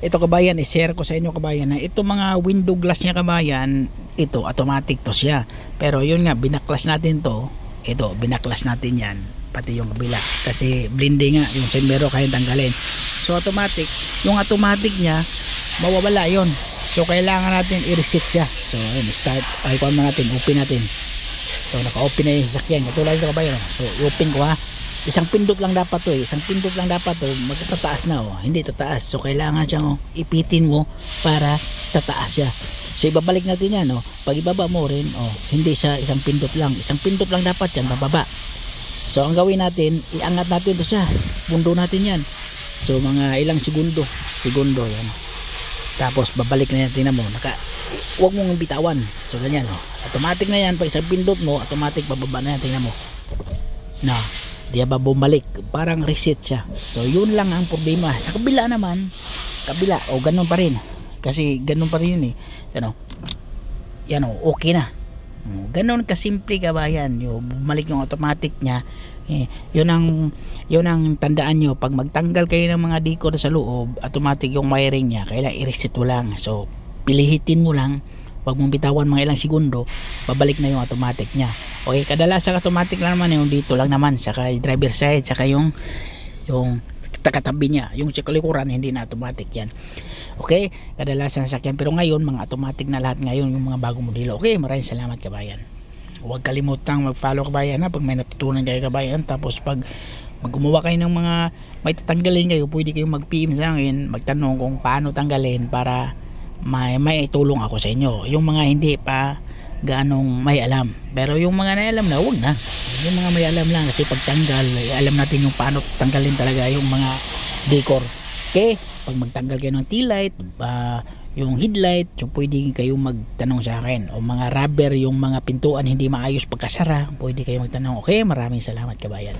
ito kabayan, i-share ko sa inyo kabayan na ito mga window glass niya kabayan, ito automatic to siya. Pero yun nga, binaklas natin to. Ito, binaklas natin yan, pati yung kabila. Kasi blending nga, yung sembero kaya tanggalin. So automatic, yung automatic niya, mawawala yun. So kailangan natin i-reset siya. So ayun, start, ay kuha natin, open natin. So naka-open na yung sasakyan. Katulad ito kabayan. So i-open ko ha. Isang pindot lang dapat to eh. Isang pindot lang dapat to. Magtataas na oh. Hindi tataas. So kailangan siyang ipitin mo para tataas siya. So ibabalik natin yan oh. Pag ibaba mo rin oh, hindi siya isang pindot lang. Isang pindot lang dapat yan bababa. So ang gawin natin, iangat natin to siya. Pundo natin yan. So mga ilang segundo yan. Tapos babalik na yan. Tingnan mo. Huwag mong bitawan. So ganyan oh. Automatic na yan. Pag isang pindot mo, automatic bababa na yan. Tingnan mo. Na. Diya ba bumalik, parang reset siya. So yun lang ang problema. Sa kabila naman, kabila o ganun pa rin, kasi ganun pa rin yun eh. Yan o, okay na. Ganun kasimple kabayan. Yung bumalik yung automatic nya yun ang tandaan nyo. Pag magtanggal kayo ng mga decor sa loob, automatic yung wiring nya, kailangan i-reset mo lang. So pilihitin mo lang, wag mong bitawan mga ilang segundo, babalik na yung automatic nya. Okay, kadalasan automatic lang naman yung dito lang naman, saka driver side, saka yung katabi niya, yung sa kalikuran hindi na automatic yan. Okay, kadalasan sakyan, pero ngayon mga automatic na lahat ngayon yung mga bagong modelo. Okay, maraming salamat kabayan. Huwag kalimutang mag-follow kabayan ha, pag may natutunan kayo kabayan. Tapos pag gumawa kayo ng mga may tatanggalin kayo, pwede kayong mag-PM sa akin, magtanong kung paano tanggalin para may tulong ako sa inyo. Yung mga hindi pa ganong may alam, pero yung mga naalam na, huwag na. Yung mga may alam lang, kasi pagtanggal alam natin yung paano tanggalin talaga yung mga decor. Okay, pag magtanggal kayo ng tail light, yung headlight, so pwede kayong magtanong sa akin. O mga rubber, yung mga pintuan hindi maayos pagkasara, pwede kayong magtanong. Okay, maraming salamat kabayan.